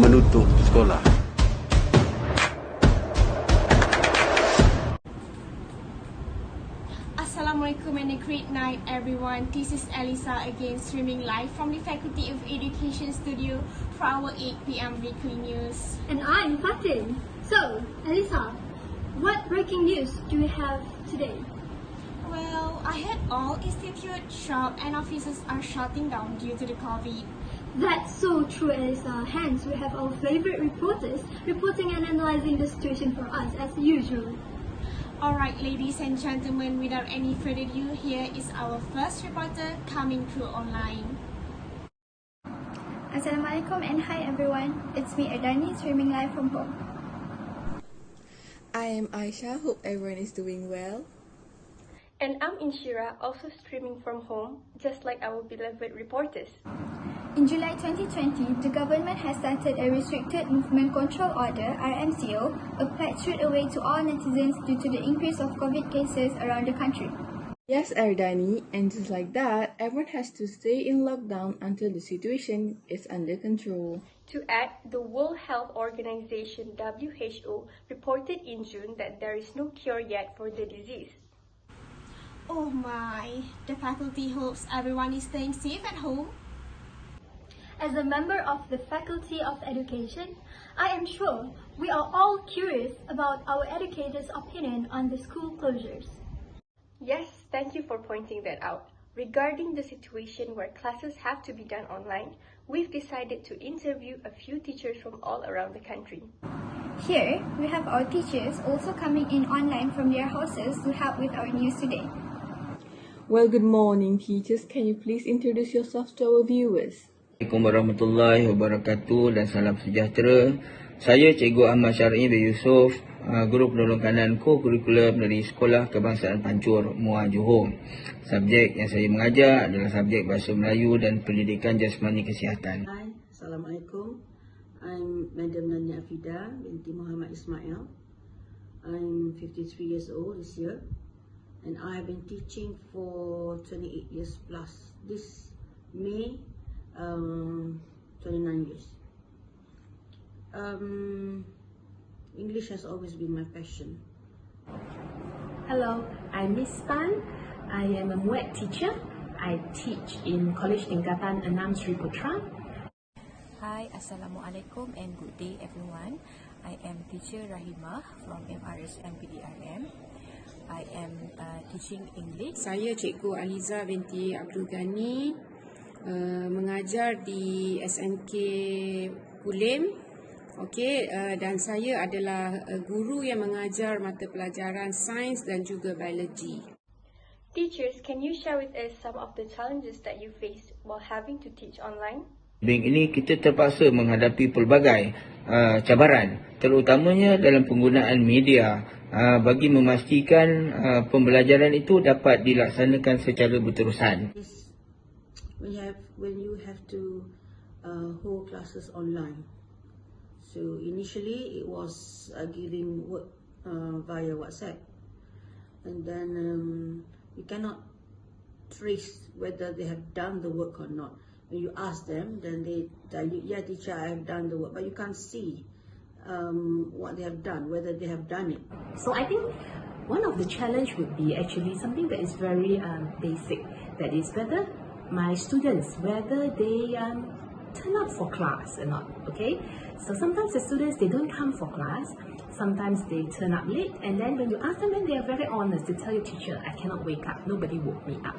menutup sekolah. Assalamualaikum and a great night everyone. This is Elisa again, streaming live from the Faculty of Education studio for our 8 p.m. weekly news. And I'm Fatin. So, Elisa, what breaking news do we have today? Well, I heard all institutes, shops and offices are shutting down due to the COVID. That's so true, Elisa. Hence, we have our favorite reporters reporting and analyzing the situation for us as usual. Alright, ladies and gentlemen, without any further ado, here is our first reporter coming through online. Assalamualaikum and hi everyone, it's me Ardani streaming live from home. I am Aisha, hope everyone is doing well. And I'm Inshira, also streaming from home, just like our beloved reporters. In July 2020, the government has started a Restricted Movement Control Order (RMCO) applied straight away to all netizens due to the increase of COVID cases around the country. Yes, Ardani, and just like that, everyone has to stay in lockdown until the situation is under control. To add, the World Health Organization (WHO) reported in June that there is no cure yet for the disease. Oh my, the faculty hopes everyone is staying safe at home. As a member of the Faculty of Education, I am sure we are all curious about our educators' opinion on the school closures. Yes, thank you for pointing that out. Regarding the situation where classes have to be done online, we've decided to interview a few teachers from all around the country. Here, we have our teachers also coming in online from their houses to help with our news today. Well, good morning, teachers. Can you please introduce yourself to our viewers? Assalamualaikum warahmatullahi wabarakatuh dan salam sejahtera. Saya Cikgu Ahmad Syar'i bin Yusof, Guru Penolong Kanan Co-Kurikulum dari Sekolah Kebangsaan Pancur, Muar Johor. Subjek yang saya mengajar adalah subjek Bahasa Melayu dan Pendidikan Jasmani Kesihatan. Hai, Assalamualaikum. I'm Madam Nanya Afida binti Muhammad Ismail. I'm 53 years old this year. And I have been teaching for 28 years plus. This May, 29 years. English has always been my passion. Hello, I'm Miss Pan. I am a MUET teacher. I teach in College Tingkatan 6 Sri Putra. Hi, Assalamualaikum and good day everyone. I am teacher Rahimah from MRSM PDRM. I am teaching English. Saya Cikgu Aliza binti Abdul Ghani, mengajar di SMK Kulim. Okey, dan saya adalah guru yang mengajar mata pelajaran sains dan juga biologi. Teachers, can you share with us some of the challenges that you faced while having to teach online? Bank ini kita terpaksa menghadapi pelbagai cabaran, terutamanya dalam penggunaan media bagi memastikan pembelajaran itu dapat dilaksanakan secara berterusan. When you have to hold classes online. So initially it was giving work via WhatsApp, and then you cannot trace whether they have done the work or not. When you ask them, then they tell you, yeah teacher, I have done the work, but you can't see what they have done, whether they have done it. So I think one of the challenge would be actually something that is very basic. That is whether my students, whether they turn up for class or not, okay? So sometimes the students, they don't come for class. Sometimes they turn up late, and then when you ask them, then they are very honest. They tell you, teacher, I cannot wake up. Nobody woke me up.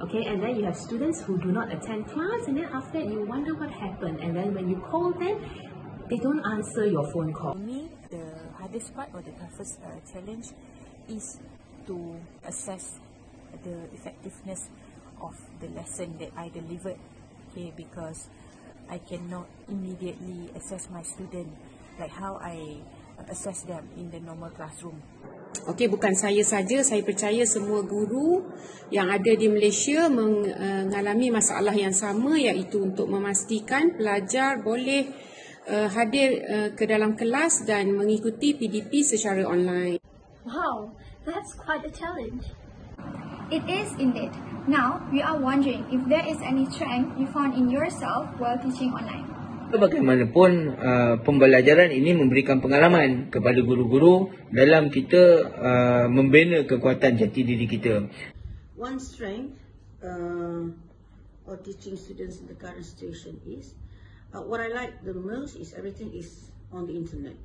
Okay, and then you have students who do not attend class, and then after that you wonder what happened. And then when you call them, they don't answer your phone call. For me, the hardest part or the toughest challenge is to assess the effectiveness of the lesson that I delivered. Okay, because I cannot immediately assess my student like how I assess them in the normal classroom. Okey, bukan saya saja, saya percaya semua guru yang ada di Malaysia mengalami masalah yang sama, iaitu untuk memastikan pelajar boleh hadir ke dalam kelas dan mengikuti PDP secara online. Wow, that's quite a challenge. It is indeed. Now, we are wondering if there is any strength you found in yourself while teaching online. Bagaimanapun, pembelajaran ini memberikan pengalaman kepada guru-guru dalam kita membina kekuatan jati diri kita. One strength of teaching students in the current situation is, what I like the most is everything is on the internet.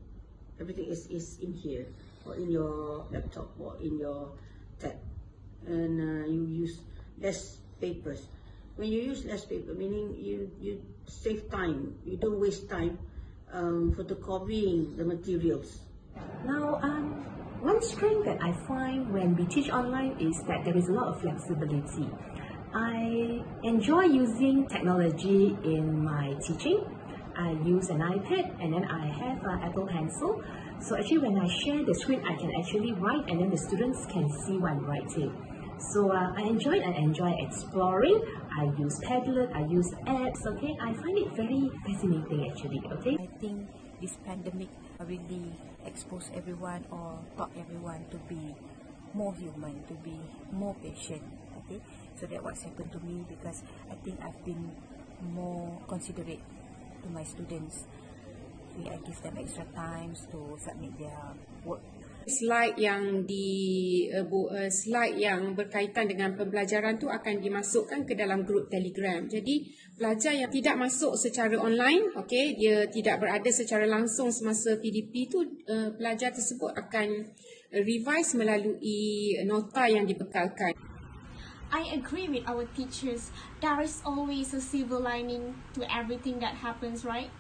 Everything is in here, or in your laptop, or in your tab. And you use less papers. When you use less paper, meaning you save time, you don't waste time photocopying the materials. Now, one strength that I find when we teach online is that there is a lot of flexibility. I enjoy using technology in my teaching. I use an iPad and then I have an Apple Pencil. So actually when I share the screen, I can actually write and then the students can see what I'm writing. So I enjoy exploring. I use Padlet, I use apps, okay? I find it very fascinating actually, okay? I think this pandemic really exposed everyone or taught everyone to be more human, to be more patient, okay? So that's what's happened to me, because I think I've been more considerate to my students. Okay, I give them extra times to submit their work. Slide yang berkaitan dengan pembelajaran tu akan dimasukkan ke dalam grup Telegram. Jadi pelajar yang tidak masuk secara online, okey, dia tidak berada secara langsung semasa PDP tu, pelajar tersebut akan revise melalui nota yang dibekalkan. I agree with our teachers. There is always a silver lining to everything that happens, right?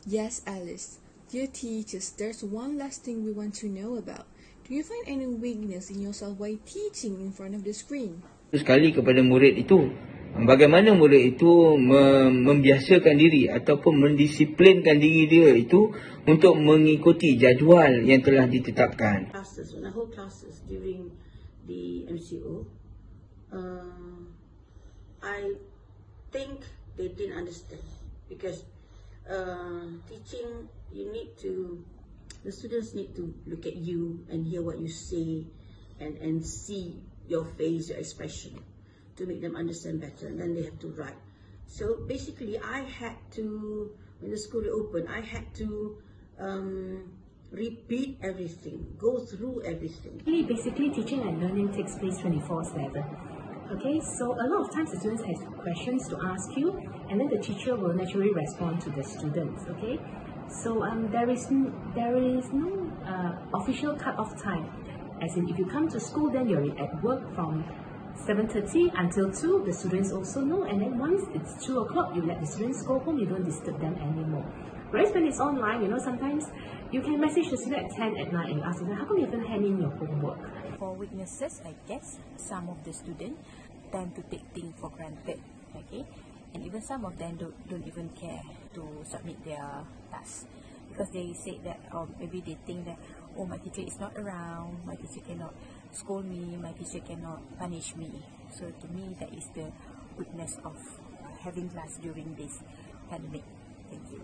Yes, Alice. Dear teachers, there's one last thing we want to know about. Do you find any weakness in yourself while teaching in front of the screen? Sekali kepada murid itu, bagaimana murid itu membiasakan diri ataupun mendisiplinkan diri dia itu untuk mengikuti jadual yang telah ditetapkan. Classes, when I hold classes during the MCO, I think they didn't understand, because teaching, the students need to look at you and hear what you say and see your face, your expression, to make them understand better, and then they have to write. So basically I had to, when the school reopened, I had to repeat everything, go through everything. Basically teaching and learning takes place 24/7. Okay, so a lot of times the students have questions to ask you, and then the teacher will naturally respond to the students. Okay, so there is no official cut-off time. As in, if you come to school, then you're at work from 7:30 until 2. The students also know, and then once it's 2 o'clock, you let the students go home. You don't disturb them anymore. Whereas when it's online, sometimes you can message the student at 10 at night and you ask them, how come you haven't hand in your homework? For weaknesses, I guess some of the students tend to take things for granted, okay? And even some of them don't even care to submit their tasks, because they say that, or maybe they think that, oh, my teacher is not around, my teacher cannot scold me, my teacher cannot punish me. So to me, that is the weakness of having class during this pandemic. Thank you.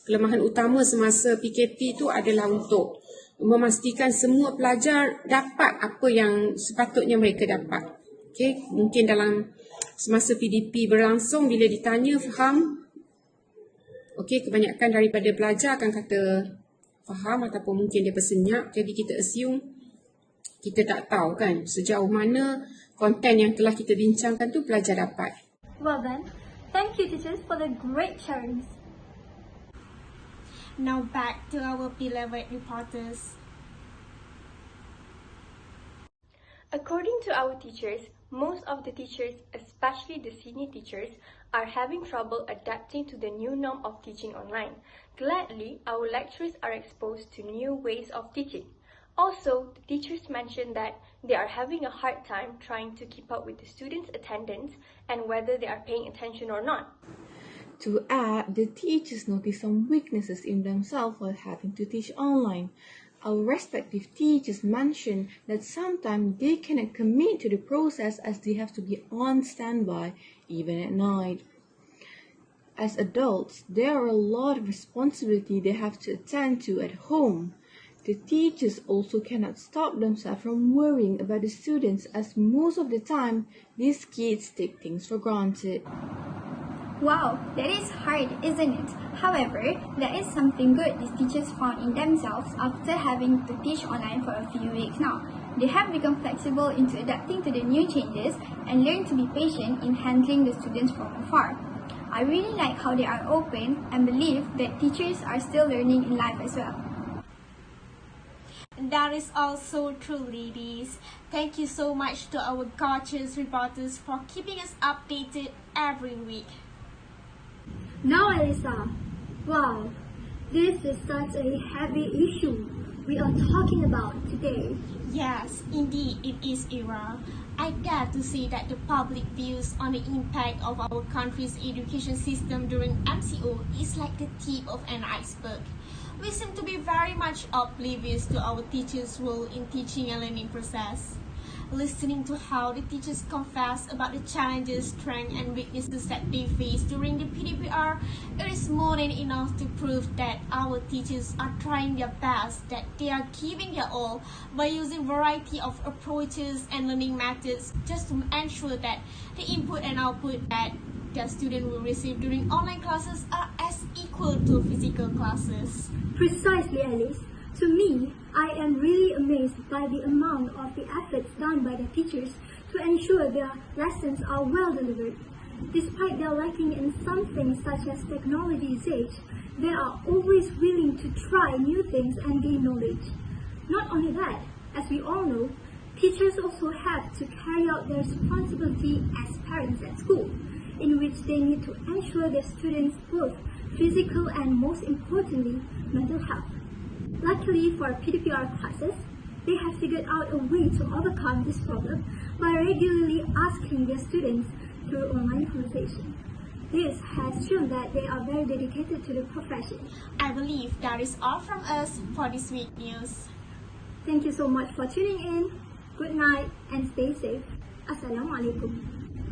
Kelemahan utama semasa PKP itu adalah untuk memastikan semua pelajar dapat apa yang sepatutnya mereka dapat. Okay? Mungkin dalam semasa PDP berlangsung, bila ditanya faham, okay, kebanyakan daripada pelajar akan kata faham ataupun mungkin dia tersenyap. Jadi kita assume, kita tak tahu kan sejauh mana konten yang telah kita bincangkan tu pelajar dapat. Well then, thank you teachers for the great sharings. Now back to our beloved reporters. According to our teachers, most of the teachers, especially the senior teachers, are having trouble adapting to the new norm of teaching online. Gladly, our lecturers are exposed to new ways of teaching. Also, the teachers mentioned that they are having a hard time trying to keep up with the students' attendance and whether they are paying attention or not. To add, the teachers notice some weaknesses in themselves while having to teach online. Our respective teachers mentioned that sometimes they cannot commit to the process as they have to be on standby even at night. As adults, there are a lot of responsibility they have to attend to at home. The teachers also cannot stop themselves from worrying about the students, as most of the time, these kids take things for granted. Wow, that is hard, isn't it? However, there is something good these teachers found in themselves after having to teach online for a few weeks now. They have become flexible into adapting to the new changes and learn to be patient in handling the students from afar. I really like how they are open and believe that teachers are still learning in life as well. That is also true, ladies. Thank you so much to our gorgeous reporters for keeping us updated every week. Now, Elisa, wow, this is such a heavy issue we are talking about today. Yes, indeed, it is, Ira. I dare to say that the public views on the impact of our country's education system during MCO is like the tip of an iceberg. We seem to be very much oblivious to our teachers' role in teaching and learning process. Listening to how the teachers confess about the challenges, strengths, and weaknesses that they face during the PDPR, it is more than enough to prove that our teachers are trying their best, that they are giving their all by using variety of approaches and learning methods just to ensure that the input and output that their students will receive during online classes are as equal to physical classes. Precisely, Alice. To me, I am really amazed by the amount of the efforts done by the teachers to ensure their lessons are well delivered. Despite their lacking in some things such as technology usage, they are always willing to try new things and gain knowledge. Not only that, as we all know, teachers also have to carry out their responsibility as parents at school, in which they need to ensure their students' both physical and, most importantly, mental health. Luckily for PDPR classes, they have figured out a way to overcome this problem by regularly asking their students through online conversation. This has shown that they are very dedicated to the profession. I believe that is all from us for this week news. Thank you so much for tuning in. Good night and stay safe. Assalamualaikum.